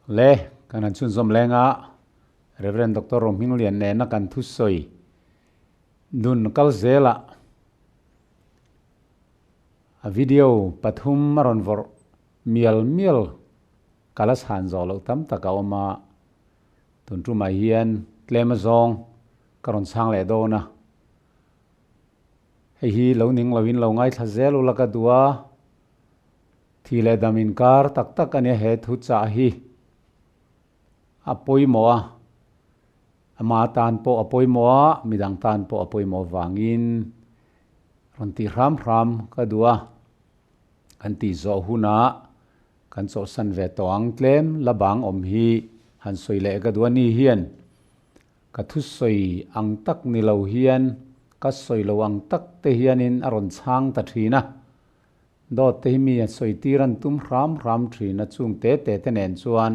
le kanan chun zom lenga Reverend Dr. Rohmingliana na kan thu soi nun kal zela a video pathum maron vor mial kalas han zolo tam takawma tun tu mai hian tlema zong karon chang le do na hei hi lo ning lovin lo ngai thazelu laka duwa thile damin kar tak ania he thu cha hi apoi moa ama tan po apoi moa midang tan po apoi mo wangin ronti ram ka duwa kan ti zo huna kan so san ve toang tlem labang om hi han soi le ka duwa ni hian ka thu soi ang tak ni lo hian ka soi lo ang tak te hianin aron chang ta thina do te mi soi tiran tum ram thina chung te nen chuan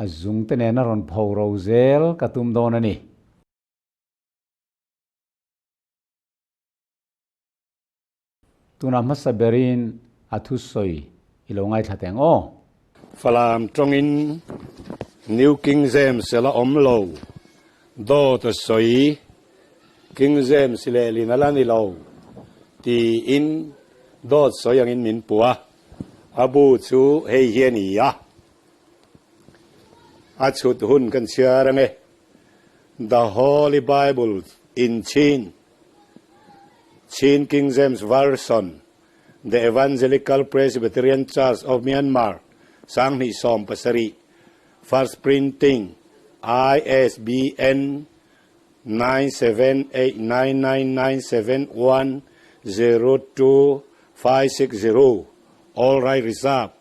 azung te nen aron phau ro zel ka tum don ani tuna masaberin athu soi ilongai thateng o falam tongin New King James la omlo do to soi King James le linalani lo ti in do soi ang in min puwa abu chu hei hiani ya achut hun kan siarange the Holy Bible in Chin King James Version, the Evangelical Presbyterian Church of Myanmar, Sanghi Som Pasari, first printing, ISBN 9789997102560, all right reserved,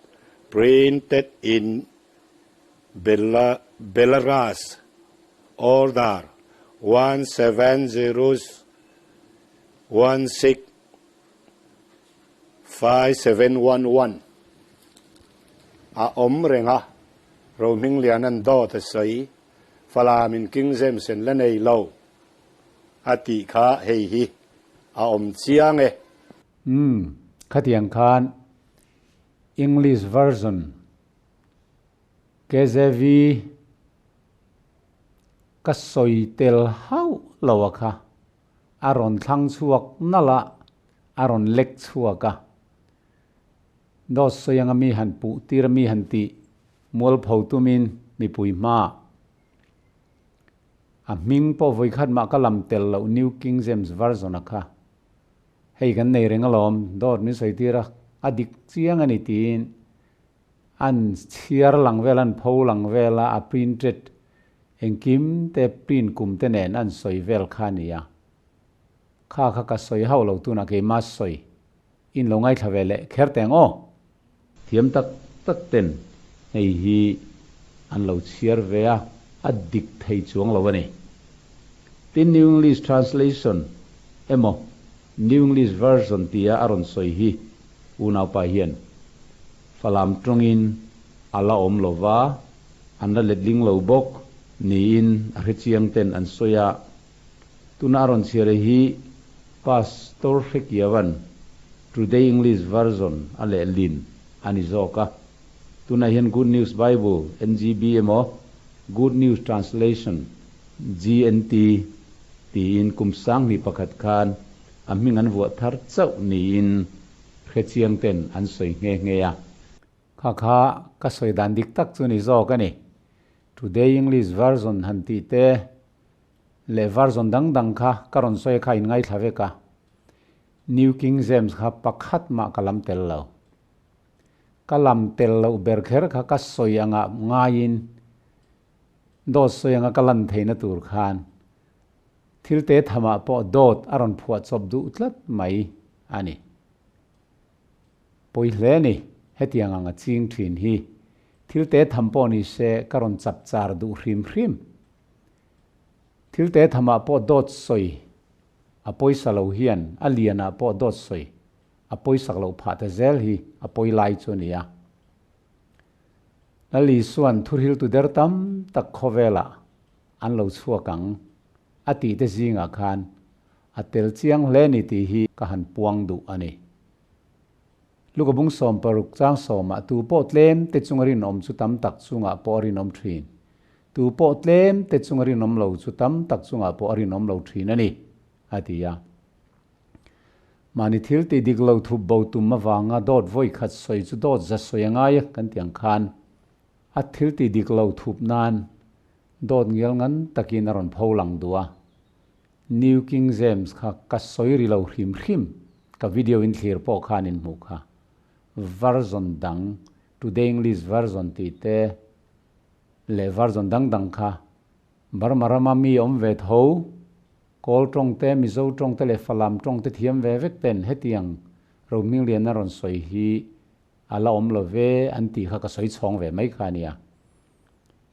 printed in Belarus, order 170165711 a renga Rohmingliana do ta sai falamin King James en la nei lo ati kha hei hi a awmzia nge khatiang khan English version KJV ka soi tel hau lawakha aron thang chuak nala aron lek chuaka do soyanga mi han pu tirami hanti mol phautumin mi puima a ming po voi khat ma kalam tel lo New King James Version akha hei kan nei rengalom dor mi soitira adik chiang ani tin an chiar langvelan phau langvela a printed engkim te print kum te nen an soivel khania kha ka soi hau lo tu na ke ma soi in lo ngai thavele kherteng o thiam tak ten nei hi an lo chiar vea adik thei chuang lo ani tin New English translation emo New English version tia aron soi hi unau pa hian falam tongin ala om lova an la letling lo bok ni in hrichiang ten an soya tuna aron chiare hi Pastor Hekiawan Today English Version ale lin anizoka tuna hian Good News Bible NGB emo Good News Translation GNT ti in kumsang ni pakhat khan aming an vuat thar chau ni in khechiang ten an soi nge ya kha ka soi dan dik tak chu ni zo ka ni Today English Version hanti te le version dang kha karon soi kha in ngai thave ka New King James kha pakhat ma kalam tel lo ber kher kha ka soi anga ngain do soi anga kalan theina tur khan thilte thama po dot aron phuat chob du tlat mai ani poi hle ni hetiang anga ching thin hi thilte thampo ni se karon chap char du hrim thilte thama po dot soi apoi salo hian aliana po dot soi apoi saklo phata zel hi apoi lai chunia ali suan thurhil tu dertam tak khovela an lo chuakang ati te zinga khan atel chiang hle ni ti hi ka han puang du ani luka bung sawm paruk chang sawm tu po tlem te chungarin om chu tam tak chunga po rin om thin tu po tlem te chungarin om lo chu tam tak chunga po rin om lo thin ani atia mani thil ti dik lo thu bo tuma wanga dot voi khat soi chu dot za soyanga ya kan tiang khan a thil ti dik lo thup nan dot ngel ngan takin aron pholang dua New King James kha ka soi ri lo hrim hrim ka video in thlir po khan in mu kha version dang today English version ti te le version dang dang kha bar marama mi om ve tho kol trong te mi zo trong te le falam trong te thiam ve vek ten hetiang Rohmingliana ron soi hi ala om lo ve an ti kha ka soi chong ve mai kha nia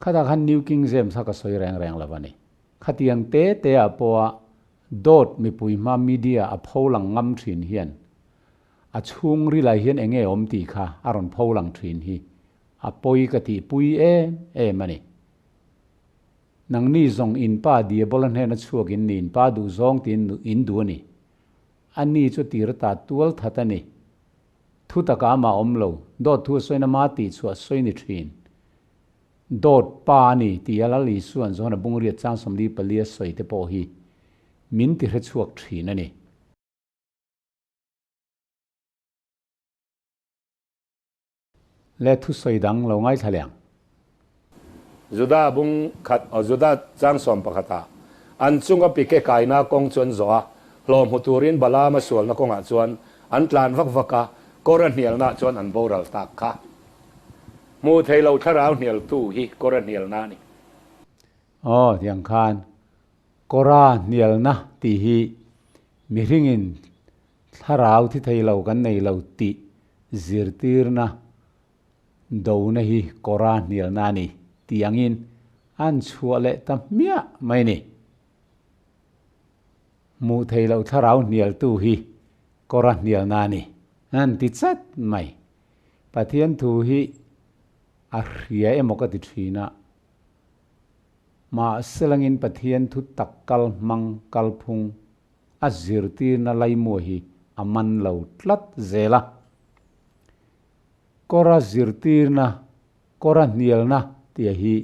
khata khan New King James kha ka soi reng reng lawani khatiang te apoa dot mi pui ma media a pholang ngam thin hian a chung ri lai hian enge om ti kha aron pholang thin hi a poi ka ti pui e mani nang ni zong in pa dia bolan he na chuak in nin pa du zong tin in du ni ani chu tir ta tual thatani thutak ama om lo dot thu soina ma ti chu soini thin dot pa ni ti ala li suan zona bungri chang somli palia soi te po hi min ti hre chuak thin ani le thu soi dang lo ngai thaliang Zuda bung khat zuda chang som pakhata an chunga pike kaina kong chon zo hlom turin bala ma sual na konga chuan an tlan vak vaka koran hial na chuan an boral tak kha mu theilo tharau nial tu hi koran nial na ni tiang khan kora nial na ti hi mi ringin tharau thi theilo kan nei lo ti zirtir na do na hi kora nial na ni tiangin an chuale ta mia mai ni mu theilo tharau nial tu hi kora nial na ni an ti chat mai pathian thu hi a hria emoka ti thina ma selangin pathian thu takkal mang kalphung a zirtir na lai mo hi aman lo tlat zela kora zirtir na kora nial na tia hi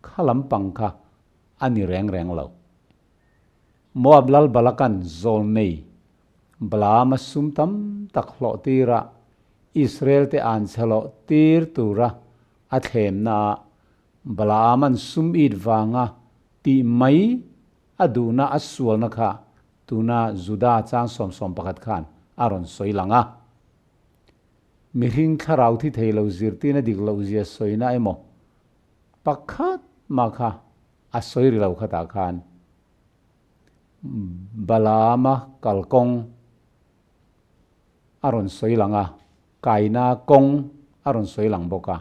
khalam pangkha ani reng reng lo moab lal balakan zol nei blama sum tam tak hlo tira Israel te an chalo tir tura a them na blaman sum it wanga ti mai aduna asual na kha tuna juda chang som som pakhat khan aron soilanga miring tharau thi theilo zirtina diklo zia soina emo pakhat makha asoi ri lo khata khan balama kalkong aron soilanga kaina kong aron soilang boka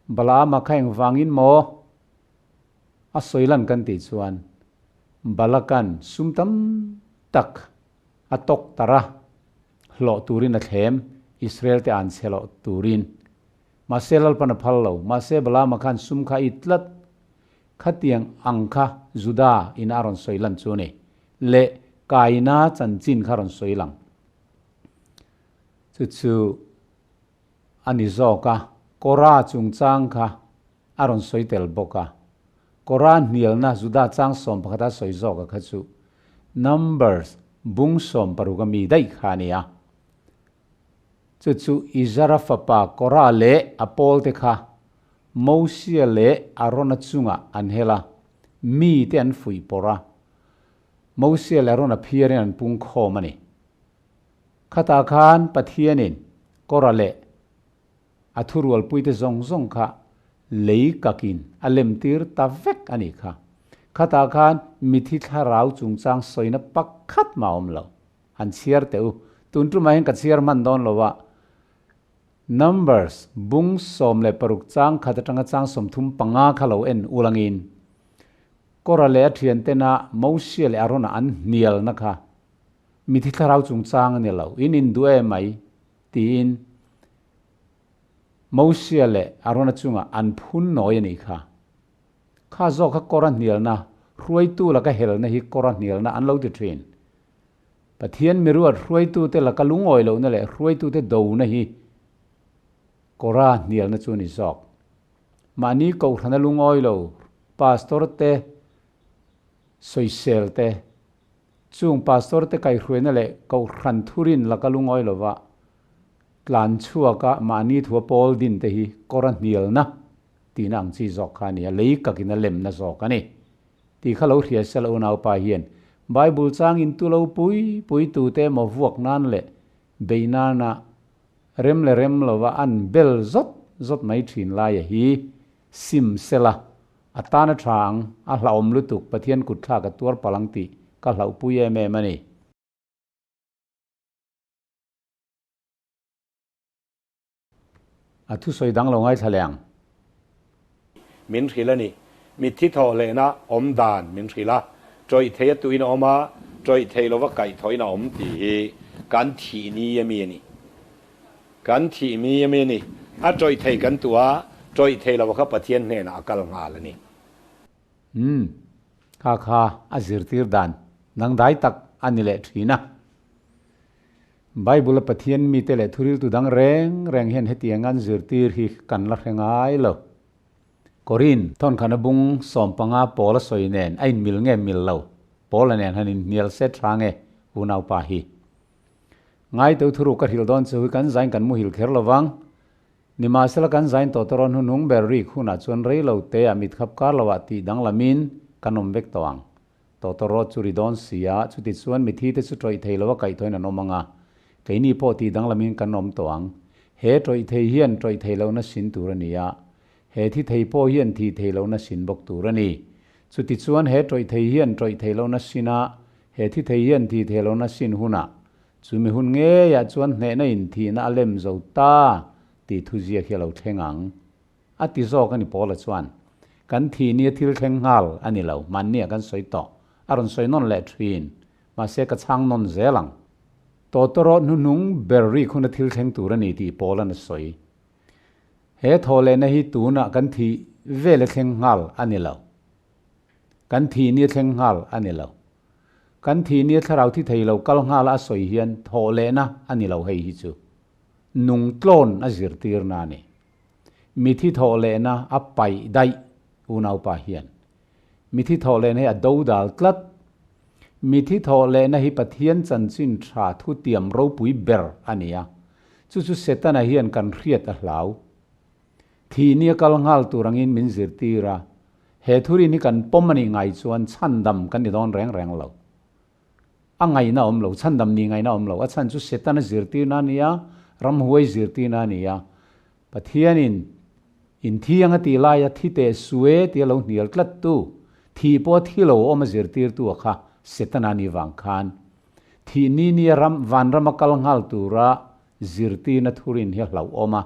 balama khaing wangin mo asoilan kan ti chuan balakan sumtam tak atok tara hlo turin a thlem Israel te an chelo turin ma se lalpan a phallo ma se balama khan sum kha itlat khatiang angkha juda in aron soilan chune le kaina chanchin kharon soilang chu ani zoka kora chung chang kha aron soitel boka kora nial na juda chang som pakhata soi zoka khachu numbers bung som paruga mi dai khania chu izara fapa kora le apol te kha mosia le arona chunga anhela mi te an fui pora mosia le arona phiare an pung kho mani khata khan pathianin kora le athurwal puite zong zong kha lei kakin alem tir ta vek ani kha khata khan mithi tharau chungchang soina pakhat maom lo an chiar teu tuntu main ka chiar man don lowa numbers bung som le paruk chang khatatanga chang som thum panga khalo en ulangin kora le thian tena mosia le arona an nial na kha mithi tharau chungchang ne lo in duai mai tin mosia le arona chunga an phun noi ani kha zo kha kora nial na ruai tu la ka hel na hi kora nial na an lo ti train pathian mi ruat hruai tu te la kalungoi lo na le hruai tu te do na hi kora nial na chu ni zok mani ko thana lungoi lo pastor te soisel te chung pastor te kai hruai na le ko hran thurin la kalungoi lo wa tlan chua ka mani thua pawl din te hi kora nial na tinang chi zok kha ni lei ka kin lem na zok ani ti khalo hria sel unau pa hian bible chang in tu lo pui tu te mo vuak nan le beinana rem le rem lo wa an bel zot mai thin lai hi sim sela atana thang a hlaom lutuk pathian kut thla ka tur palang ti ka hlau pui em ani thu soi dang lo ngai thalang min khila ni mi thi tho le na om dan min khila troi the tu in oma troi the lo wa kai thoi na om ti kan thi ni yemi ni kan thi mi yemi ni a troi the kan tua troi the lo wa kha pathian ne na akal nga la ni kha azir tir dan nang dai tak anile thina bible pathian mi te le thuril tu dang reng hen hetiang an zir tir hi kan la hengai lo korin thon khana bung som panga pawl soinen enmil enmil lo pawl anen hanin nial set range unau pa hi ngai to thuru ka hil don chu kan zain kan mu hil kher lowang nima sel kan zain to toron hu nung berri khuna chon rei lo te amit khap kar lawa ti dang lamin kanom vek tawang to toro churi don sia chuti chuan mi thi te chu troi thei lo kai thoina nomanga keini po ti dang lamin kanom tawang he troi thei hian troi thei lo na sin turania he thi thei po hian thi thei lo na sin bok turani chuti chuan he troi thei hian troi thei lo na sina he thi thei hian thi thei lo na sin huna chumi hun nge ya chuan hne na in thi na alem zo ta ti thuzia khelo thengang ati zo kan ni pola chuan kan thi ni thil thleng ngal ani lo man nia kan soi to aron soi non le thin ma se ka chang non zelang to toro nu nung berri khuna thil thleng turani ti pola na soi he thole na hi tu na kan thi vele thleng ngal ani lo kan thi ni thleng ngal ani lo kan thi ni tharau thi thei lo kal ngal a soi hian thole na ani lo hei hi chu nung tlon a zir tir na ni mi thi thole na a pai dai unau pa hian mi thi thole na a do dal tlat mi thi thole na hi pathian chan chin tha thu tiam ro pui ber ania chu setana hian kan hriat a hlau thi ni kal ngal turangin min zir tira he thuri ni kan pomani ngai chuan chandam kan ni don reng lo a ngai na om lo chandam ni ngai na om lo a chan chu setana zir tir na nia ram huai zir tir na nia pathianin in thiang ati laia thi te suwe ti lo nial tlat tu thi po thi lo om zir tir tu kha setana ni wang khan thi ni ram van ram kal ngal tura zir ti na thurin hi hlau oma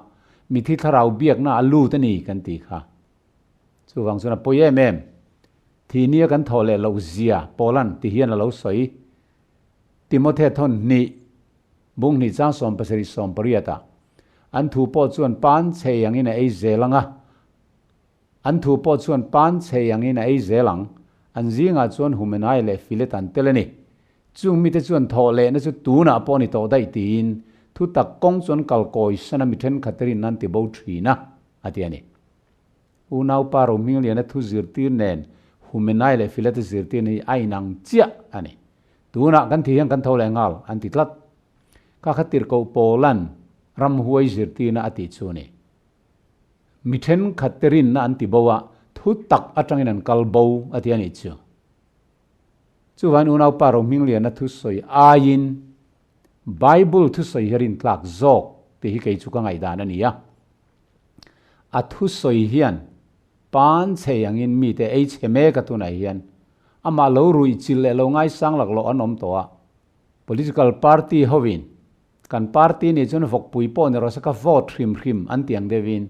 mi thi tharau biak na alu tani kan ti kha chu wang suna poyem em thi ni kan thole lo zia polan ti hian lo soi timothe thon ni bung ni cha som pasari som pariata an thu po chuan pan cheyang in ei zelanga an thu po chuan pan cheyang in ei zelang an zinga chuan humenai le filetan teleni chung mi te chuan thole na chu tuna po ni to dai tin thutak kong chuan kalkoi sana mithen khaterin nan ti bo thina atiani unau pa Rohmingliana thu zirtir nen humenai le filet zirtir ni ainang chia ani tuna kan thiang kan thole ngal an ti tlat ka khatir ko polan ram huai zirtina ati chuni mithen khaterin na an ti bowa thutak atangin an kalbo atiani chu chuwan unau pa Rohmingliana thu soi ain bible thu soi herin tlak zok te hi kei chu ka ngai dan ania a thu soi hian pan cheyangin mi te ei cheme ka tu na hian ama lo rui chil le lo ngai sang lak lo anom towa political party hovin kan party ni chun vok pui po ne ro saka vote hrim an tiang devin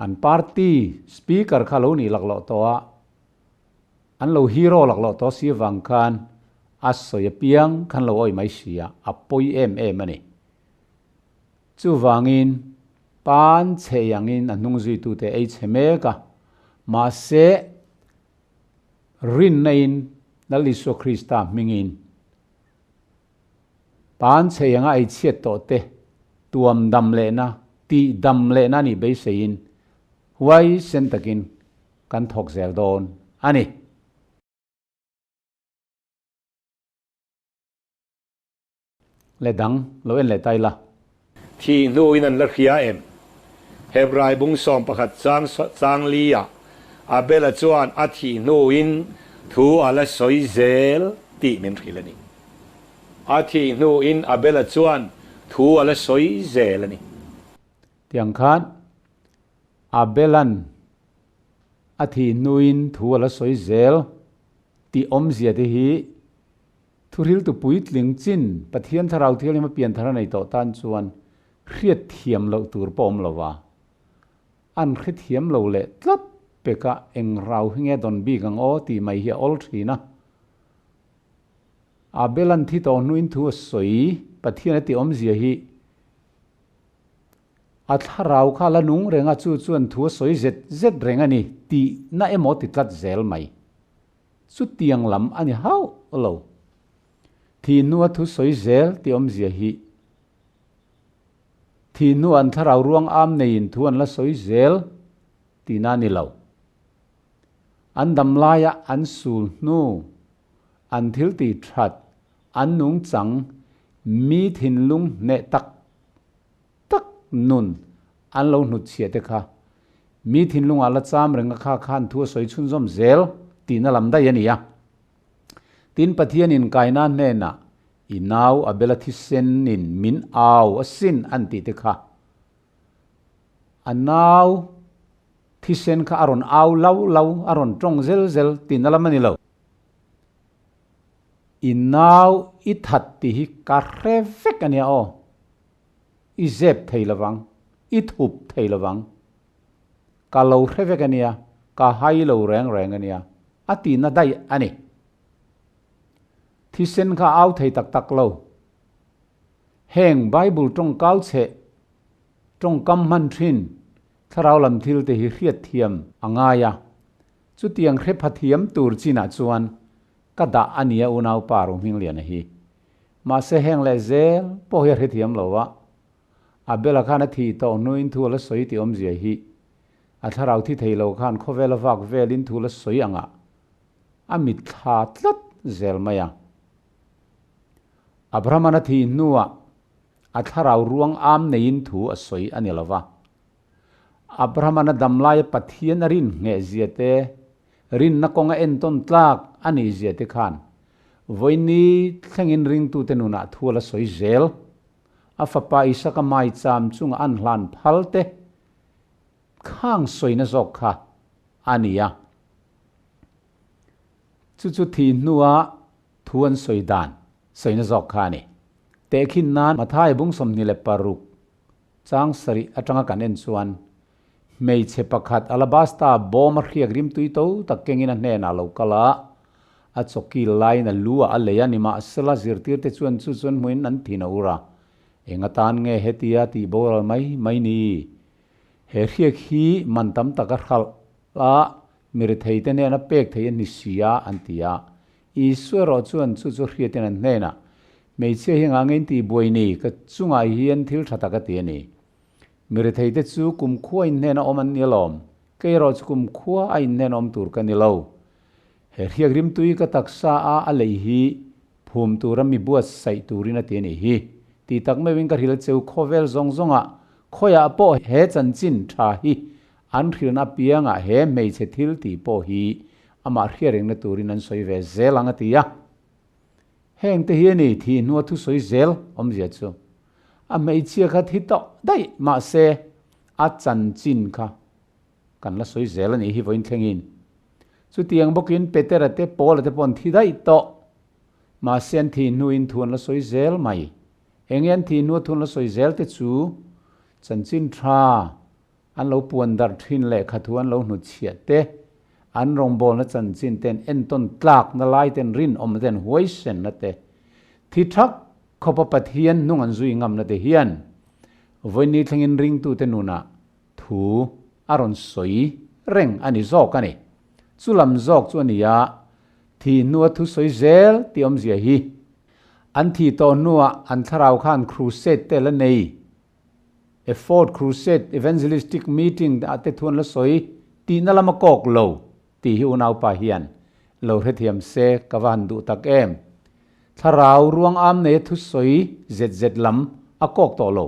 an party speaker khalo ni lak lo towa an lo hero lak lo to si wang khan asoya piang khan lo oi mai sia apoi em ani chu wangin pan cheyangin anung zui tu te ei cheme ka ma se rin nain naliso Krista mingin pan cheyanga ai chiat to te tuam dam le na ti dam le na ni be sein huai sen takin kan thok zel don ani le dang lo en le tai la thi nu in an la khia em hebrai bung som pakhat chang lia abela chuan a thi nu in thu ala soi zel ti min thilani a thi nu in abela chuan thu ala soi zel ani tiang khan abelan a thi nuin thu ala soi zel ti awmzia te hi thuril tu pui tling chin pathian tharau thil ma pian thara nei to tan chuan hriathiam lo tur pom lowa an hriathiam lo le tlap peka eng rau hinge don bi gang o ti mai hi ol thina abelan thi to nuin thu soi pathian ti awmzia hi a tharau kha la nung renga chu chuan thu soi zet renga ni ti na emo ti tlat zel mai chu tiang lam ani hau lo thi nuwa thu soi zel ti awmzia hi thi nu an tharau ruang am nein thu an la soi zel ti na ni lo an dam laya an sul nu an thil ti that an nung chang mi thin lung ne tak nun an lo nu chia te kha mi thin lung ala cham renga kha khan thu soi chun zom zel ti na lam da yani ya tin pathian in kaina ne na inaw abela thi sen nin min aw asin an ti te kha anaw thi sen kha aron aw lau aron tong zel ti na lam ani lo inaw I that ti hi ka revek ania o I zep thei lawang I thup thei lawang ka lo revek ania ka hai lo reng ania ati na dai ani thi sen kha aw thei tak lo heng bible trong kau che trong kam man thin tharau lam thil te hi hriat thiam angaya chu tiang hre phathiam tur china chuan kada ania unaw pa Rohmingliana hi ma se heng le zel po hi hre thiam lowa abela khana thi to nuin thu la soi ti awmzia hi a tharau thi thei lo khan khowela wak velin thu la soi anga amit tha tlat zel maya abramana thi nuwa a tharau ruang am nein thu a soi ani lova abramana damlai pathian rin nge ziate rin na konga en ton tlak ani ziate khan voini thlengin ring tu tenuna thu la soi zel afapa isaka mai cham chung an hlan phalte khang soina zok kha ania chu thi nuwa thuan soidan soina zok kha ni tekhin nan mathai bung som ni le paruk chang sari atanga kanen chuan mei che pakhat alabasta bom riak rim tui to takengin a hne na lo kala a choki lai na lua a leya ni ma sala zirtir te chuan muin an thina ura engatan nge hetia ti bor mai ni he riak hi mantam taka khal la mir theite ne na pek thei ni sia antia iswaro chuan chu riaten an hne na mei che hi ngangen ti boini ka chunga hian thil thata ka ti ni mir theite chu kum khuai hne na oman ni lom ke ro kum khua ai hne nom tur ka ni lo he riak rim tui ka taksa a lei hi phum turami buat sai turina ti ni hi ti tak me wing ka hil cheu khovel zonga khoya po he chan chin tha hi an khilna pianga he mei che thil ti po hi ama hiaring na turin an soi ve zelanga ti ya heng te hi ni thi nu thu soi zel awmzia chu a mei chia kha thi to dai ma se a chan chin kha kan la soi zel ani hi voin thlengin chu tiang bokin petera te pawl te pon thi dai to ma sen thi nuin thun la soi zel mai engen thi nu thun la soi zel te chu chanchin tha an lo puan dar thin le khathuan lo nu chia te an rong bol na chanchin ten en ton tlak na lai ten rin om ten huai sen na te thi thak khopa pathian nung an zui ngam na te hian voini thlengin ring tu te nuna thu aron soi reng ani zok ani chulam zok chu ania thi nu thu soi zel ti awmzia hi an thi to nuwa an tharau khan crusade te la nei a fourth crusade evangelistic meeting ate thun la soi ti na lama kok lo ti hi unau pa hian lo hrethiam se kawan du tak em tharau ruang am ne thu soi zet lam a kok to lo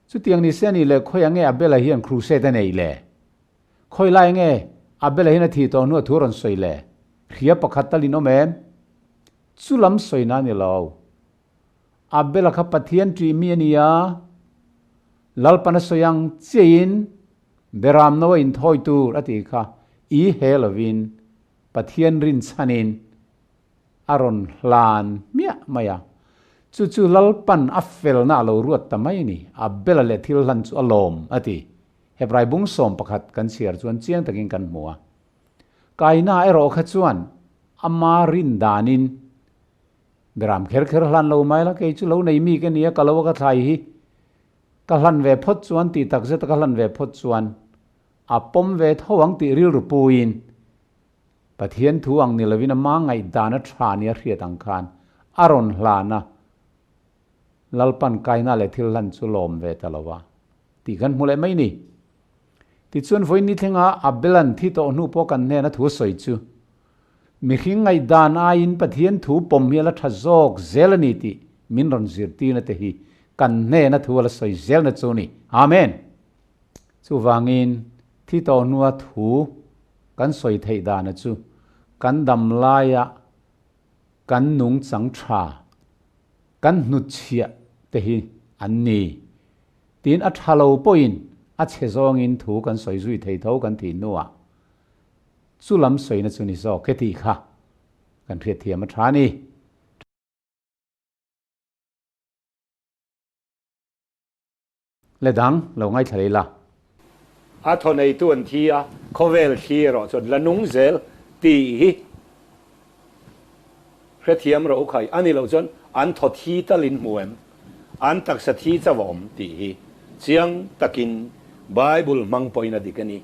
chu tiang ni se ni le khoi ange abela hian crusade nei le khoi lai nge abela hian thi to nu thuron soi le khia pakhat talin o mem chulam soi na ni lo abela kha pathian tri mi ania lalpan soyang chein beram no in thoi tu ati kha I he lovin pathian rin chanin aron hlan mia maya chu lalpan afel na lo ruat tamai ni abela le thil lan chu alom ati hebrai bung som pakhat kan siar chuan chiang takin kan hmuwa kaina ero kha chuan ama rin danin beram kher hlan lo mai la ke chu lo nei mi ke nia kalo ka thai hi ka hlan ve phot chuan ti tak zet ka hlan ve phot chuan apom ve thawang ti rilru puin pathian thuang ni lovin ma ngai dana thania hriatang khan aron hlana lalpan kaina le thil lan chu lom ve talawa ti kan hmule mai ni ti chuan voi ni thenga abelan thi to nu po kan ne na thu soi chu mi hring ngai dan a in pathian thu pom hi la thazok zelani ti min ron zir ti na te hi kan ne na thu la soi zel na chu ni amen chu wangin thi to nuwa thu kan soi thei da na chu kan dam laya kan nung chang tha kan nu chia te hi an ni tin a thalo poin a chezong in thu kan soi zui thei tho kan thi nuwa chu lam soi na chu ni zo ke ti kha kan thriat thiam a tha ni le dang lo ngai thalei la a thonei tu an thi a khovel thi ro chon lanung zel ti hi hrethiam ro khai ani lo chon an tho thi talin muem an tak sa thi chawom ti hi chiang takin bible mang poina dikani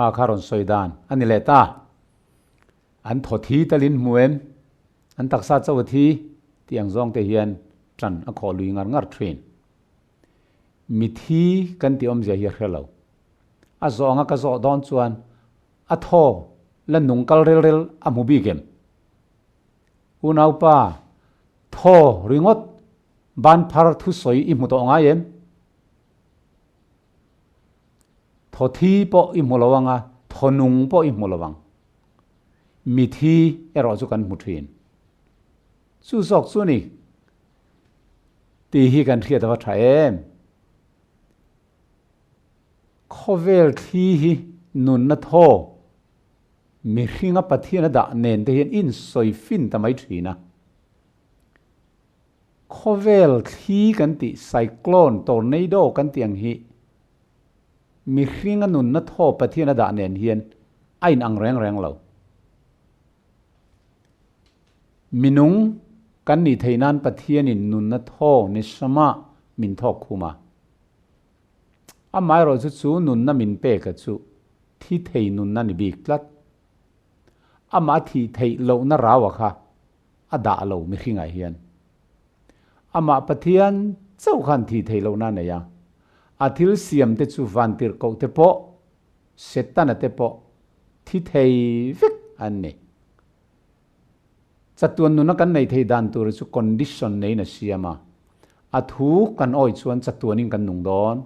a kharon soidan ani le ta an tho thi talin muem an tak sa chaw thi tiang zong te hian tran a kho lui ngar thin mi thi kan ti awmzia hi hrelo a zonga ka zo don chuan a tho la nung kal rel a mu bi gem unau pa tho ringot ban phar thu soi I mu to nga yem tho thi po I mu lawanga tho nung po I mu lawang mi thi ero chu kan mu thin chu zok chu ni ti hi kan thriat wa tha em khovel thi hi nun na tho mi hringa pathian da nen te hian in soi fin tamai thina khovel thi kan ti cyclone tornado kan tiang hi mi hringa nun na tho pathian da nen hian ain ang reng lo minung kan ni theinan pathian in nun na tho ni sama min thok khuma amai ro chu nun na min pe ka chu thi thei nun na ni bik tlat ama thi thei lo na rawh kha ada lo mi hringa hian ama pathian chau khan thi thei lo na ne ya athil siam te chu van tir ko te po setana te po thi thei vek an ne chatuan nu na kan nei thei dan tur chu condition nei na siama athu kan oi chuan chatuanin kan nung don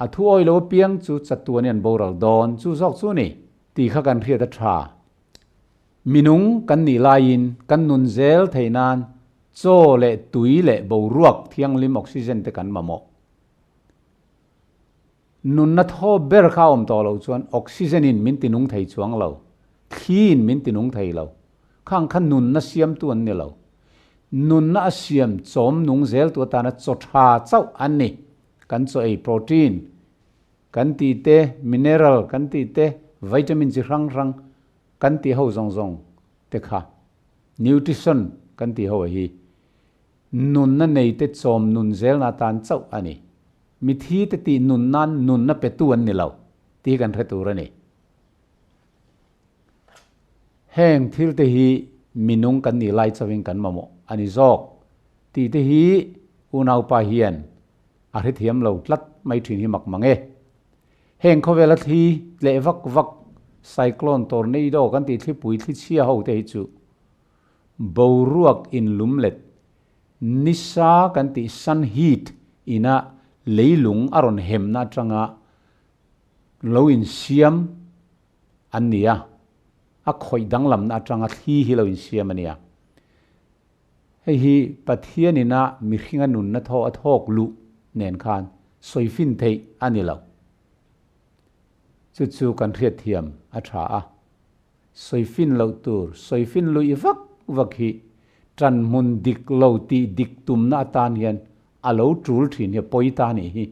athu oi lo piang chu chatuanian boral don chu zok chu ni ti kha kan hriat a tha minung kan ni lain kan nun zel theinan cho le tui le bo ruak thiang lim oxygen te kan mamo nun na tho ber kha om to lo chuan oxygen in min tinung thei chuang lo thin min tinung thei lo khang khan nun na siam tu an ni lo nun na siam chom nung zel tu ta na cho tha chau an ni kan cho ei protein kan ti te mineral kan ti te vitamin chi rang kan ti ho zong te kha nutrition kan ti ho hi nun na nei te chom nun zel na tan chau ani mi thi te ti nun na pe tu an ni lo ti kan hre tu ra ni heng thil te hi minung kan ni lai chawin kan mamo ani zok ti te hi unau pa hian a hri thiam lo tlat mai thin hi mak mange heng khowela thi le vak vak cyclone tornado kan ti thli pui thli chia ho te hi chu boruak in lumlet nisa kan ti sun heat ina leilung aron hemna tanga lo in siam ania a khoi danglam na tanga thi hi lo in siam ania hei hi pathian ina mi hringa nun na tho athok lu nen khan soifin thei ani lo chu chu kan hriat thiam a tha a soifin lo tur soifin lu i vak vak hi tran mun dik lo ti dik tum na tan hian alo trul thin he poi ta ni hi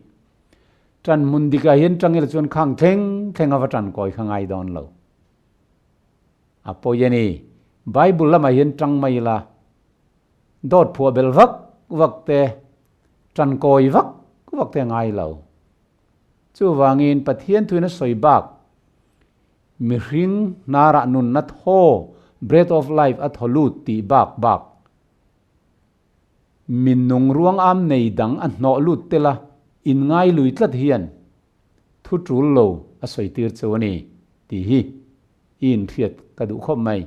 tran mun dika hian tangel chuan khang thleng thleng awa tran koi khangai don lo a poyani bible lama hian tang mai la dot phua bel vak vak te tran koi vak vak te ngai lo chu wangin pathian thuina soibak mi hring nara nun na tho breath of life a tholut ti bak bak min nung ruang am nei dang a hno lut tela in ngai lui tlat hian thu trul lo a soitir chawani ti hi in thiat ka du khom mai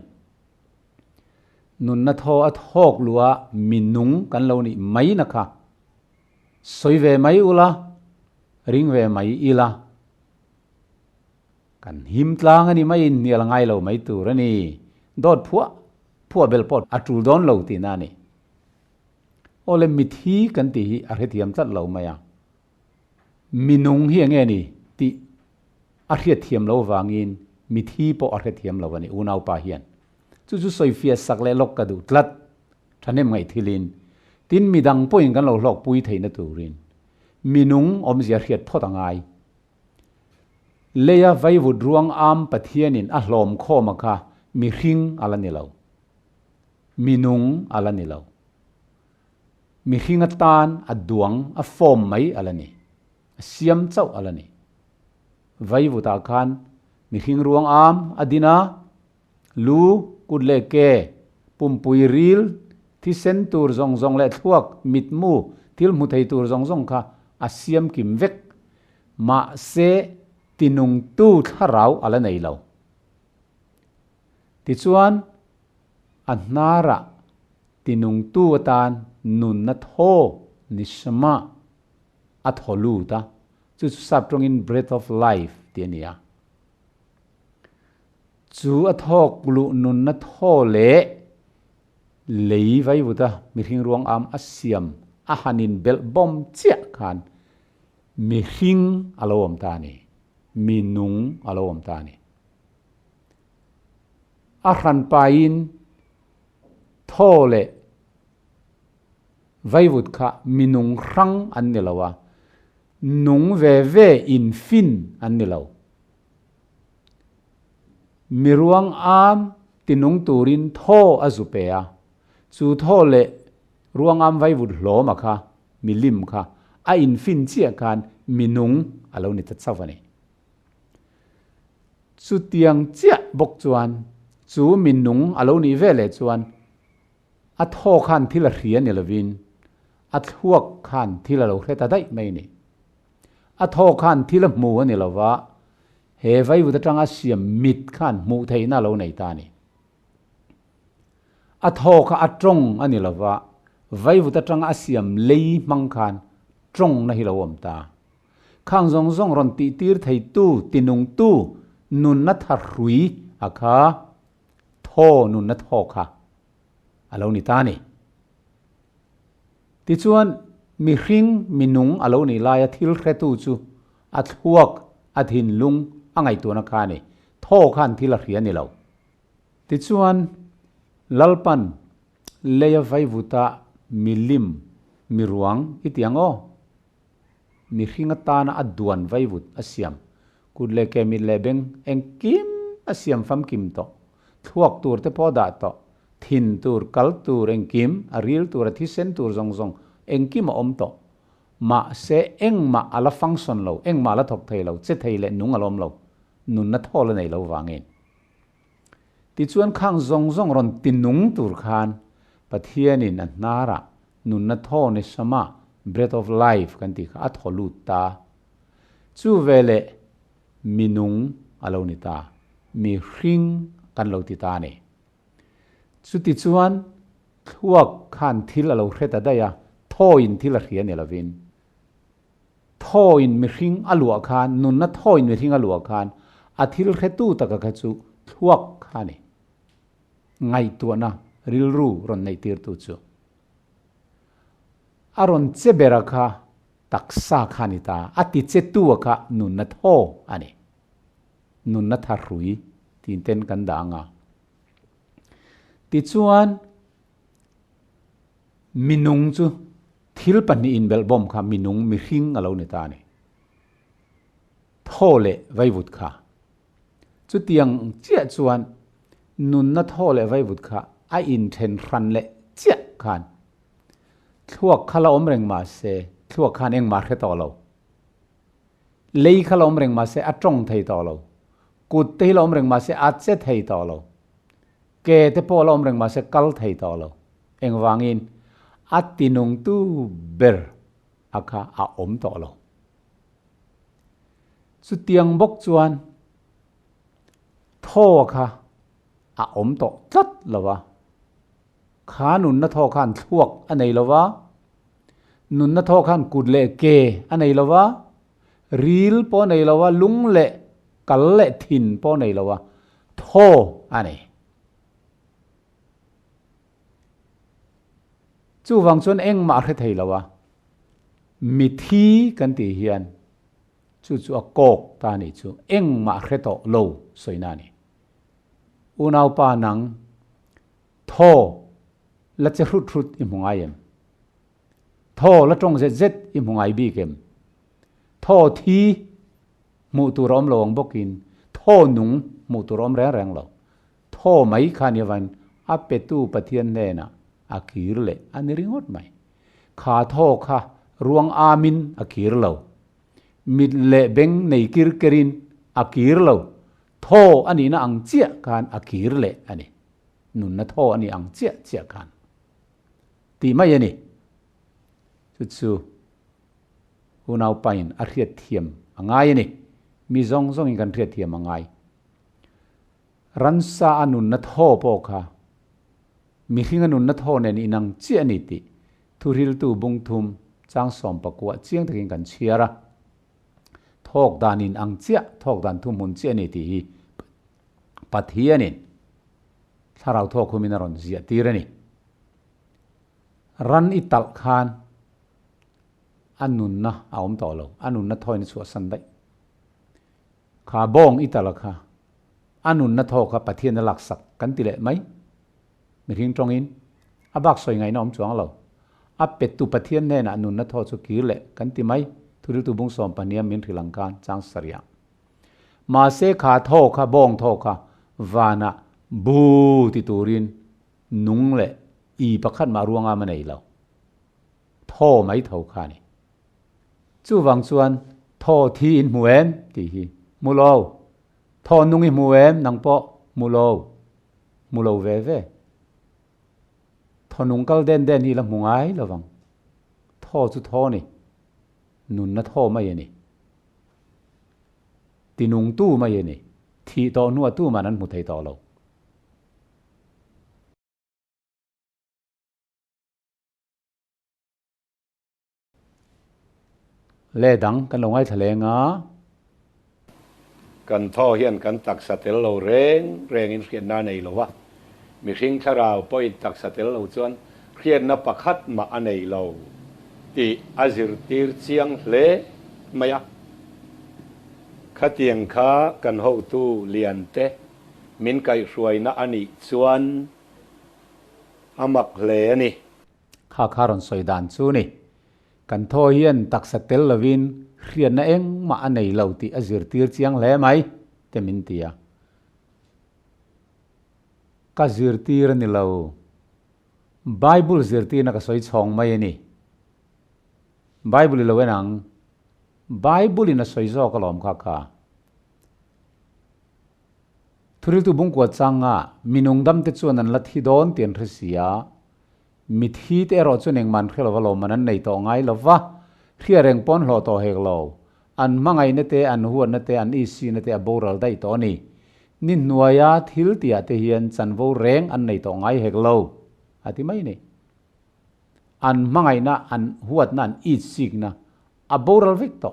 nun na tho a thok lua min nung kan lo ni mai na kha soi ve mai ula ring ve mai ila kan him tlang ani mai in nial ngai lo mai tur ani dot phua bel pot atul don lo ti na ni ole mithi kan ti hi a hrethiam chat lo maya minung hi nge ni ti a hrethiam lo wangin mithi po a hrethiam lo ani unau pa hian chu chu soifia sakle lok ka du tlat thanem ngai thilin tin midang poin kan lo lok pui theina turin minung awmzia hriat photangai leya vaivud ruang am pathianin a hlom khoma kha mi hring alani lo minung alani lo mi hring atan aduang a form mai alani siam chau alani vaivuta khan mi hring ruang am adina lu kudle ke pumpui ril thi sen tur zong zong le thuak mitmu til mu thei tur zong zong kha asiam kim vek ma se tinung tu tharau ala nei lo ti chuan anara tinung tu atan nun na tho nisma atholu ta chu sap trong in breath of life tiania chu athok lu nun na tho le lei vai buta mi hring ruang am asiam a hanin bel bom chia khan mi hring alom ta ni mi nung alom ta ni a ran pain tho le vai vut kha mi nung rang an ni lawa nung ve ve in fin an ni law mi ruang am tinung turin tho azupea chu tho le ruang am vai vut hloma kha mi lim kha a in fin chia kan minung alo ni tat sawani chu tiang chia bok chuan chu minung alo ni vele chuan a tho khan thila hrian ni lovin a thuak khan thila lo hreta dai mai ni a tho khan thila mu ani lova he vai vut atanga siam mit khan mu theina lo nei ta ni a tho kha atong ani lova vai vut atanga siam lei mang khan trong na hilawam ta khang zong zong ron ti tir thei tu tinung tu nun na tharui akha tho nun na tho kha alo ni ta ni ti chuan mi hring minung alo ni laia thil hretu chu a thuak a thin lung angai tu na kha ni tho khan thil a hrian ni lo ti chuan lalpan leya vai vuta milim miruang itiango mi hringa tana aduan vaivut asiam kudle ke mi lebeng engkim asiam fam kim to thuak tur te poda to thin tur kal tur engkim aril tur thi sen tur zong zong engkim om to ma se engma ala function lo engma la thok thei lo che thei le nung alom lo nun na thol nei lo wangin ti chuan khang zong zong ron tinung tur khan pathianin an nara nun na tho ni sama breath of life kan ti kha atholu ta chu vele minung alo ni ta mi hring kan lo ti ta ni chu ti chuan thuak khan thil alo hreta da ya tho in thil a hria ni lovin tho in mi hring alua khan nun na tho in mi hring alua khan a thil hretu taka kha chu thuak khani ngaithlatu rilru ron nei tir tu chu aron che beraka taksa khanita ati che tu ka nun na tho ani nun na tharui tin ten kan da nga ti chuan minung chu thil pani in bel bom kha minung mi hring alo ni ta ni tho le vai vut kha chu tiang chia chuan nun na tho le vai vut kha a in then ran le chia khan thuak khala om reng ma se thuak khan eng ma khe to lo lei khala om reng ma se atong thei to lo kut te lo om reng ma se at che thei to lo ke te po lo om reng ma se kal thei to lo eng wangin atinung tu ber akha a om to lo chu tiang bok chuan tho kha a om to tlat lawa kha nun na tho khan thuak anei lawa nun na tho khan kut le ke anei lawa ril po nei lawa lung le kal le thin po nei lawa tho anei chu wang chuan eng ma khe thei lawa mi thi kan ti hian chu chu a kok ta ni chu eng ma khe to lo soina ni unau pa nang tho la che hrut hrut im hungai em tho la tong zet zet im hungai bi kem tho thi mu tu rom lowang bokin tho nung mu tu rom reng reng lo tho mai khan yawan a pe tu pathian ne na akir le aniringot mai kha tho kha ruang amin akir lo mit le beng nei kir kerin akir lo tho ani na ang chia kan akir le ani nun na tho ani ang chia chia kan ti mai ani chu chu hunau pain a hriat thiam angai ani mi zong zong in kan hriat thiam angai ran sa anun na tho po kha mi hring anun na tho nen inang chia ni ti thlirtu bung thum chang sawm pakwa chiang takin kan chiara thok danin ang chia thok dan thum mun chia ni ti hi pathianin tharau thok khumina ron zia tirani ran ital khan anun na aum to lo anun na thoi ni chu san dai kha bong ital kha anun na tho kha pathian na lak sak kan ti le mai mi hring tong in abak soi ngai nom chuang lo a pet tu pathian ne na anun na tho chu ki le kan ti mai thlirtu bung sawm paniam min thrilankan chang saria ma se kha tho kha bong tho kha wana bu ti turin nung le i pakhat ma ruanga ma nei lo tho mai tho kha ni chu wang chuan tho thi in muem ti hi mulo tho nung i muem nang po mulo ve ve tho nung kal den den hi la mungai lawang tho chu tho ni nun na tho mai ni tinung tu mai ni thi to nuwa tu ma nan mu thei to lo le dang kan longai thalenga kan tho hian kan tak satel lo reng in khian na nei lo wa mi hring tharau point tak satel lo chuan khian na pakhat ma anei lo ti azir tir chiang hle maya khatiang kha kan ho tu lian te min kai hruai na ani chuan amak hle ani kha kharon soidan chu ni kan tho hian tak satel lovin hrian na eng ma anei lo ti azir tir chiang hle mai te min tia ka zir tir ni lo bible zir tir na ka soi chong mai ani bible lo wenang bible in a soi zo ka lom kha kha thultu bung kwa changa minung dam te chuan an la thi don tian risia mi thi te ro chu neng man khelo lo manan nei to ngai lova khia reng pon hlo to hek lo an mangai na te an huan na te an isi na te aboral dai to ni nin nuaya thil tia te hian chanvo reng an nei to ngai hek lo ati mai ni an mangai na an huat na an isik na aboral victo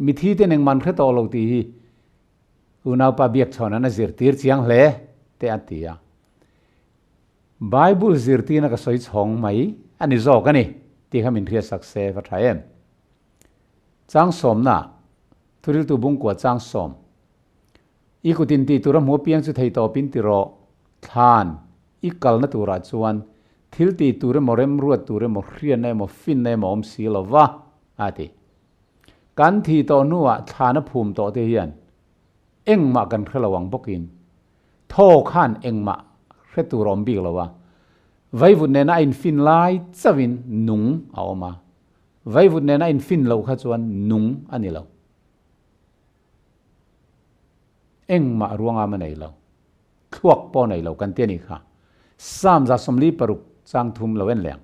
mi thi te neng man khe to lo ti hi unau pa Biakchhawna na zirtir chiang hle te atia Bible zirti na ka soi chong mai ani zo ka ni ti khamin thia sakse va thaem chang sawm na thlirtu bung kwa chang sawm ikutin ti tura mo piang chu thei to pin ti ro than ikal na tura chuan thil ti tura morem ruat tura mo hrian na mo fin na mo om si lova ati kan thi to nuwa thana phum to te hian engma kan khelawang bokin tho khan engma hretu rom bik lawa vaivut ne na in fin lai chawin nung awma vaivut ne na in fin lo kha chuan nung ani lo engma ruanga ma nei lo thuak po nei lo kan te ni kha sam za somli paruk chang thum lowen leng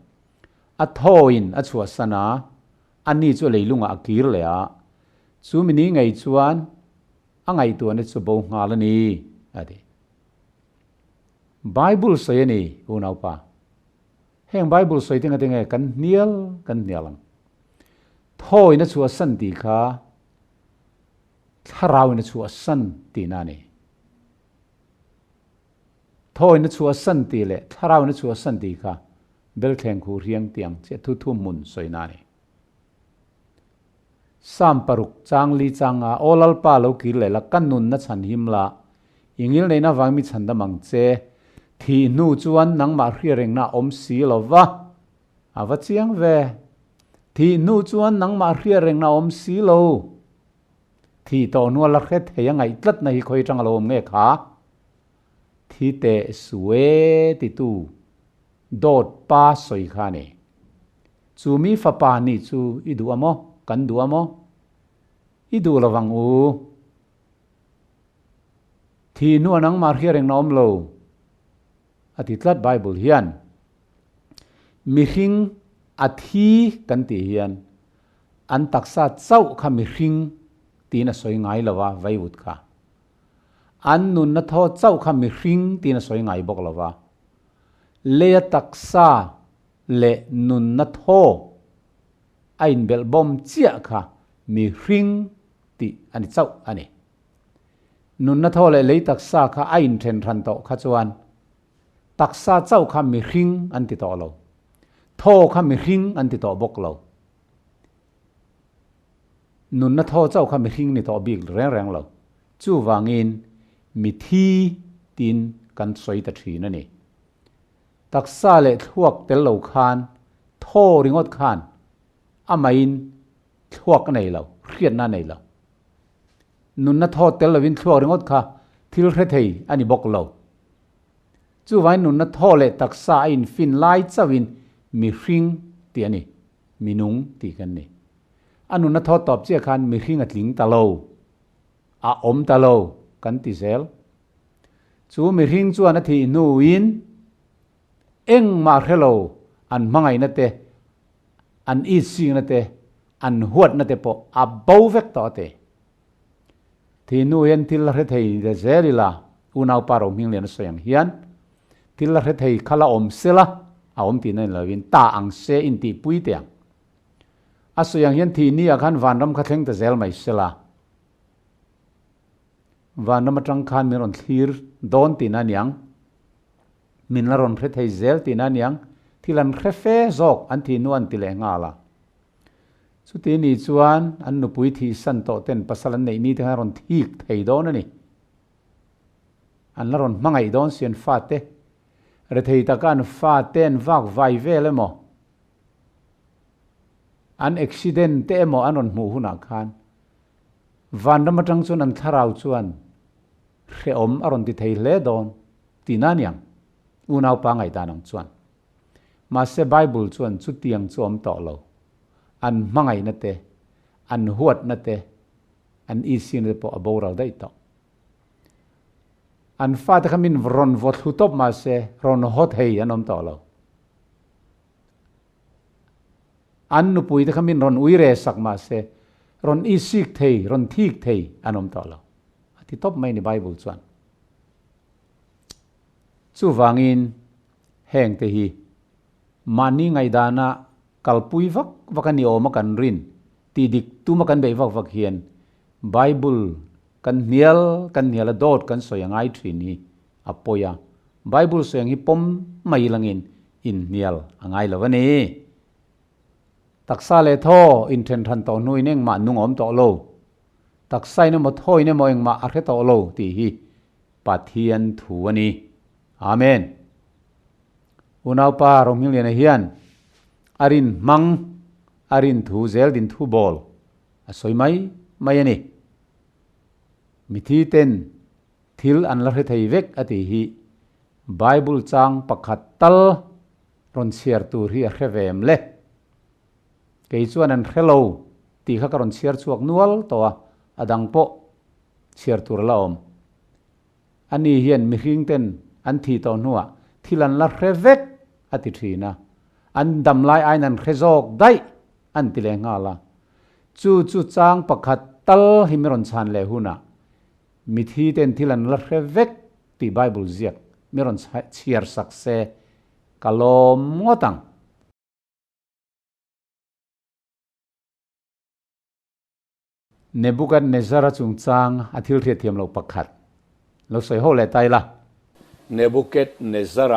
a thoin a chua sana ani chu leilunga akir le a chu mini ngai chuan angai tu ne chu bo ngalani adi Bible soi ni unau pa heng Bible soi tinga tinga kan nialang thoi na chua san ti kha tharau na chua san ti na ni thoi na chua san ti le tharau na chua san ti kha bel theng khu riang tiang che thu mun soi na ni sam paruk chang li changa olal pa lo ki le la kan nun na chan him la ingil nei na wangmi chan da mang che thi nu chuan nang ma hria reng na om si lova awa chiang ve thi nu chuan nang ma hria reng na om si lo thi to nu la khet he ngaithlatu na hi khoi tang lo nge kha thi te suwe ti tu dot pa soi kha ne chu mi fa pa ni chu idu amo kan du amo idu lawang u thi nu nang ma hria reng na om lo ati tlat Bible hian mi hring athi kan ti hian an taksa chau kha mi hring ti na soi ngai lawa vaivut kha an nun na tho chau kha mi hring ti na soi ngai bok lawa le taksa le nun na tho ain bel bom chia kha mi hring ti ani chau ani nun na tho le taksa kha ain then than to kha chuan taksa chau kha mi hring an ti to lo tho kha mi hring an ti to bok lo nun na tho chau kha mi hring ni to bik reng lo chu wangin mi thi tin kan soi ta thi na ni taksa le thuak tel lo khan tho ringot khan amain thuak nei lo hriat na nei lo nun na tho tel lovin thuak ringot kha thil hre thei ani bok lo chu vai nun na tho le taksa in fin lai chawin mi hring ti ani minung ti kan ni anu na tho top che khan mi hring atling ta lo a om ta lo kan ti zel chu mi hring chu an thi nu in eng ma hello an mangai na te an i sing na te an huat na te po a bo vek to te thi nu yen til hre thei de zelila unau paro Rohmingliana soyang hian til hre thei khala om sela a om ti nei lovin ta ang se in ti pui tiang a soyang hian thi ni a khan van ram kha thleng ta zel mai sela van ram atang khan mi ron thlir don ti na niang min la ron hre thei zel ti na niang thilan hre fe zok an thi nu an ti le nga la chu ti ni chuan an nu pui thi san to ten pasalan nei ni te ron thik thei don ani an la ron mangai don sian fa te re thei ta kan fa ten vak vai ve le mo an accident te mo an ron mu huna khan van ram atang chuan an tharau chuan hre om aron ti thei hle don ti na niang unau pa ngai ta nang chuan ma se Bible chuan chu tiang chu om to lo an mangai na te an huat na te an isi na po aboral dai to an fa te khamin ron vot hlutop ma se ron hot hei anom to lo an nu pui te khamin ron uire sak ma se ron isik thei ron thik thei anom to lo ti top mai ni bible chuan chu wangin heng te hi mani ngai dana kalpui vak vakani oma kan rin ti dik tuma kan bei vak vak hian bible kan nial dot kan soyangai thini apoya bible soyang hi pom mai langin in nial angai lawani taksa le tho in then than to nui neng ma nung om to lo taksai na mo thoi ne mo eng ma a khe to lo ti hi pathian thu ani amen unau pa Rohmingliana hian arin mang arin thu zel din thu bol asoi mai ani mithi ten thil an la thei vek ati hi bible chang pakhat tal ron share tur hi a khevem le kei chuan an hello ti kha karon share chuak nual to adang po share tur la om ani hian mi hring ten an thi to nuwa thilan la revek ati thina an dam lai ai nan khezok dai an ti le nga la chu chang pakhat tal himron chan le huna mithi ten thilan la revek ti bible ziak miron chiar sakse kalom ngotang Nebuchadnezzar chung chang athil thia thiam lo pakhat lo soi ho le tai la Nebuchadnezzar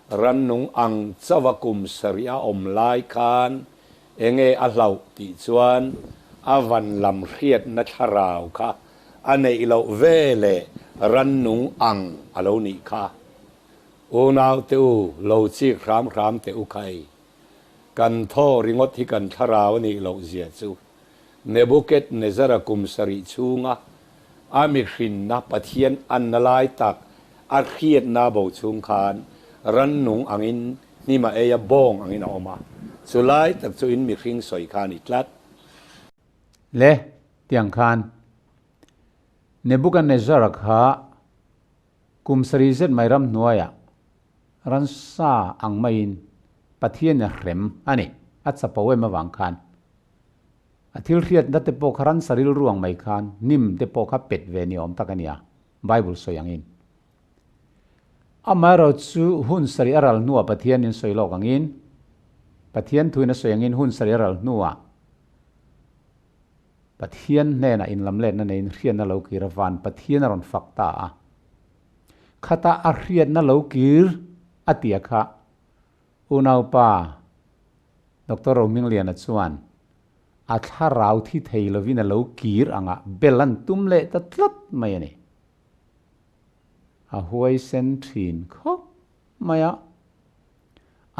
ran nung ang chawakum saria om lai khan enge a hlau ti chuan avan lam hriat na tharau kha anei lo vele ran nung ang alo ni kha unau te u lo chi ram te u khai kan tho ringot hi kan tharau ni lo zia chu Nebuchadnezzar kum sari chunga ami hrin na pathian an nalai tak a hriat na bo chung khan ran nung angin ni ma eya bong angin a oma chulai tak chu in mi hring soi khan i tlat le tiang khan Nebuchadnezzar kha kum sari zet mai ram nuaya ran sa ang main pathian a hrem ani achapawe ma wang khan athil hriat na te po kharan saril ruang mai khan nim te po kha pet ve ni om takania bible soyangin amaro chu hun sari aral nuwa pathian in soilok angin pathian thuina soyangin hun sari aral nuwa pathian ne na in lamlet na nei hrian na lo kirawan pathian ron fakta a khata a hriat na lo kir atia kha unau pa Dr. Rohmingliana chuan a tharau thi thei lovin a lo kir anga belan tumle ta thlap mai ani a huai sen thin kho maya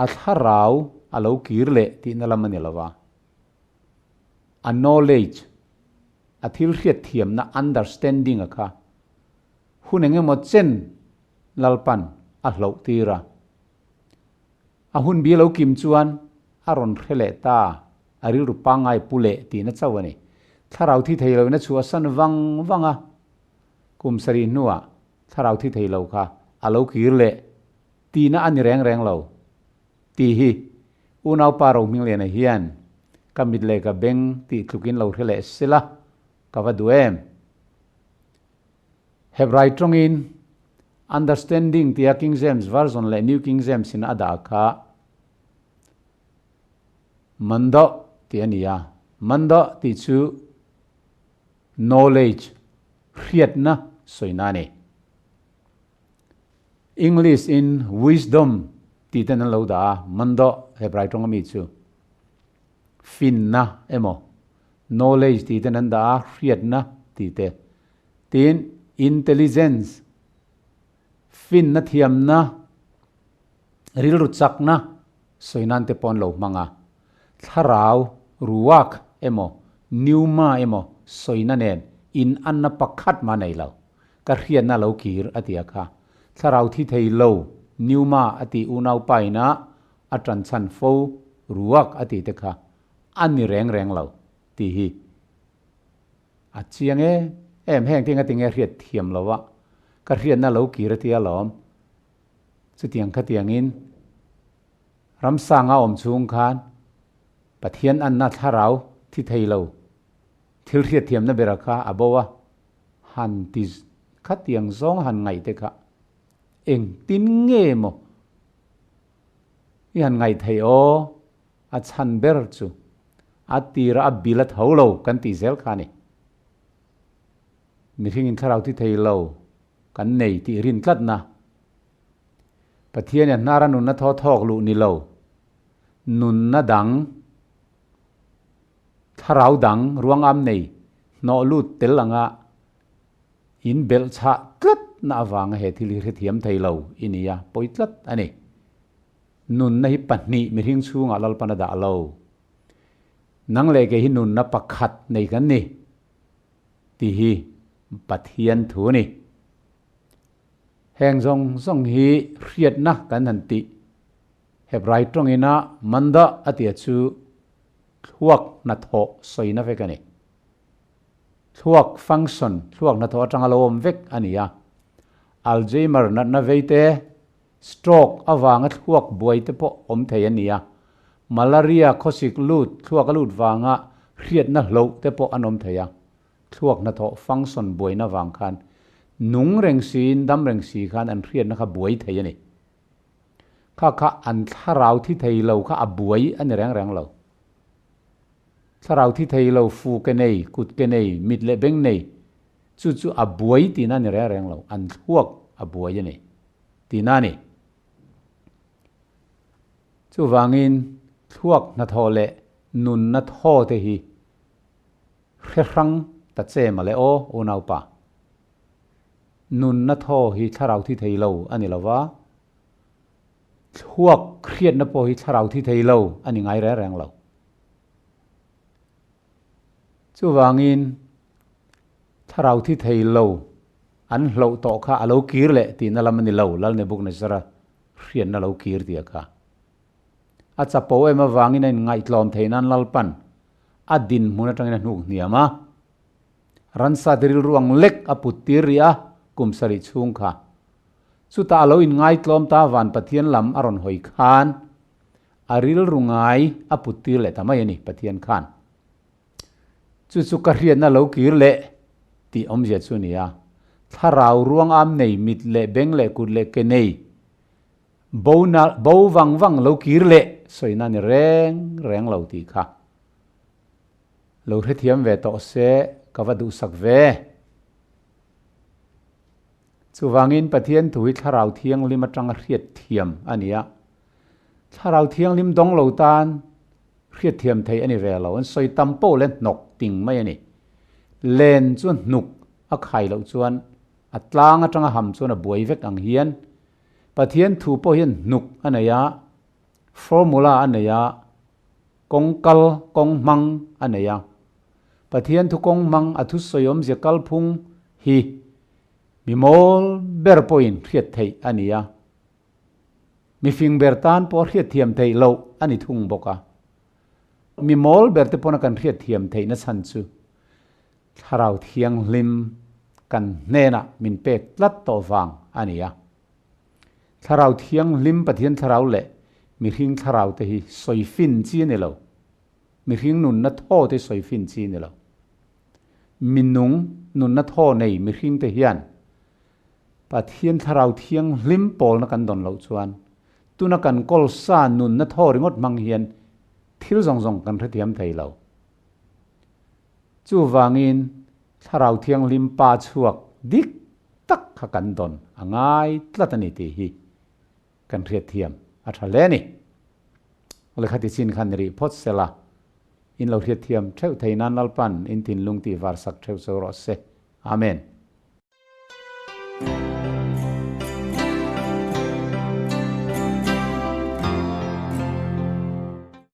a tharau a lo kir le ti na lamani lawa a knowledge a thil hriat thiam na understanding a kha hunenge mo chen lalpan a hlo tira a hun bi lo kim chuan a ron khele ta a rilru pangai pule ti na chawani tharau thi thei lo na chu san wanga kum sari nuwa tharau thi thei lo kha a lo kir le ti na ani reng lo ti hi unau pa Rohmingliana hian kamit le ka beng ti thukin lo thele sila ka vaduem hebrai trongin understanding ti King James version le New King James in ada kha mando ti ania mando ti chu knowledge hriat na soinani English in wisdom ti ten lo da mando hebrai tong mi chu fin na emo knowledge ti ten da hriat na ti te tin intelligence fin na thiam na rilru chak na soinan te pon lo manga tharau ruak emo niuma emo soina nen in anna pakhat ma nei lo ka hriat na lo kir atia kha tharau thi thei lo niuma ati unau paina atran chan fo ruak ati te kha ani reng lo ti hi achiange em heng tinga tinge hriat thiam lo wa ka hriat na lo kir ti alom chu tiang kha tiang in ram sang a om chung khan pathian an na tharau thi thei lo thil hriat thiam na bera kha abowa han ti kha tiang zong han ngai te kha eng tin nge mo i han ngai thei o a chan ber chu a tira a bilat holo kan ti zel kha ni mi thing in tharau thi thei lo kan nei ti rin tlat na pathian an nara nun na tho thok lu ni lo nun na dang tharau dang ruang am nei no lu tel anga in bel cha tlat na awang he thil hi thiam thei lo inia poi tlat ani nun na hi pahni mi hing chunga lalpan da lo nang le ke hi nun na pakhat nei kan ni ti hi pathian thu ni heng zong zong hi hriat na kan han ti hebrai tong ina manda atia chu thuak na tho soina ve kan ni thuak function thuak na tho atanga lo om vek ania alzheimer na veite stroke awanga thuak buai te po om thei ania malaria khosik lut thuak lut wanga hriat na hlo te po anom theya thuak na tho function buai na wang khan nung reng sin dam reng si khan an hriat na kha buai thei ani kha an tharau thi thei lo kha a buai an reng lo tharau thi thei lo fu ke nei kut ke nei mit le beng nei chu a buai ti na ni reng lo an thuak a buai ani ti na ni chu wangin thuak na tho le nun na tho te hi hrang ta che ma le o nau pa nun na tho hi tharau thi thei lo ani lawa thuak khriat na po hi tharau thi thei lo ani ngai reng lo chu wangin tharau thi thei lo an hlo to kha alo kir le ti na lam ni lo lal ne buk na sara hriat na lo kir ti kha a chapo ema wangin in ngaitlom theinan lalpan adin muna tangina nuk niama ransa rilru ang lek aputiria kumsari chung kha chuta alo in ngaitlom ta van pathian lam aron hoi khan aril rungai aputir le tamai ani pathian khan chu ka hriat na lo kir le ti awmzia chu nia tharau ruang am nei mit le beng le kut le ke nei bo wang lo kir le soina ni reng lo ti kha lo hre thiam ve to se kawadu sak ve chu wangin pathian thui tharau thiang lim atang hriat thiam ania tharau thiang lim dong lo tan hriat thiam thei ani ve lo an soi tampo le nok ting mai ani len chuan nuk a khai lo chuan atlang atanga ham chuan a buai vek ang hian pathian thu po hian nuk anaya formula anaya kongkal kongmang anaya pathian thu kongmang athu soyom je kalphung hi mimol ber point hriat thei ania mi fing ber tan po hriat thiam thei lo ani thung boka mimol ber te pona kan hriat thiam thei na chan chu tharau thiang lim kan nena min pek tlat to wang ania tharau thiang lim pathian tharau le mi hring tharau te hi soifin chi ne lo mi hring nun na tho te soifin chi ne lo minung nun na tho nei mi hring te hian pathian tharau thiang lim pol na kan don lo chuan tuna kan kol sa nun na tho ringot mang hian thil zong kan hrethiam thei lo chu wangin tharau thiang lim pa chuak dik tak kha kan don angai tlatani ti hi kan hriat thiam a thale ni ole khati chin khan ri phot sela in lo hriat thiam theu theinan lalpan in tin lungti war sak theu so ro se amen